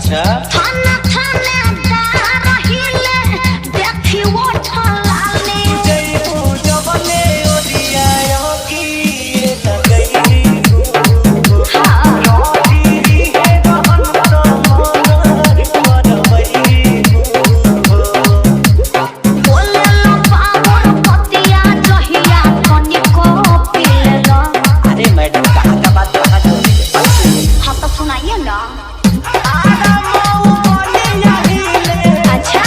अच्छा थाना थानेदार हिले देखी वो ठलाले जय हो जवने ओरिया की लगई हो रोटी है रहन तो मगर परवई बोले लो पावर पतिया जहिया कनिको पिलेला। अरे मैडम कहाँ का बात कहाँ जो हाँ तो सुनाइए ना। अच्छा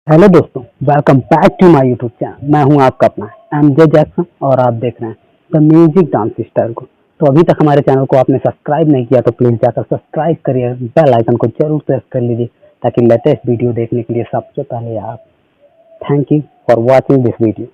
हेलो दोस्तों, वेलकम बैक टू माय यूट्यूब चैनल। मैं हूं आपका अपना एमजे जैक्सन और आप देख रहे हैं द म्यूजिक डांस स्टाइल को। तो अभी तक हमारे चैनल को आपने सब्सक्राइब नहीं किया तो प्लीज़ जाकर सब्सक्राइब करिए, बेल आइकन को जरूर प्रेस कर लीजिए ताकि लेटेस्ट वीडियो देखने के लिए सबसे पहले आप। Thank you for watching this video.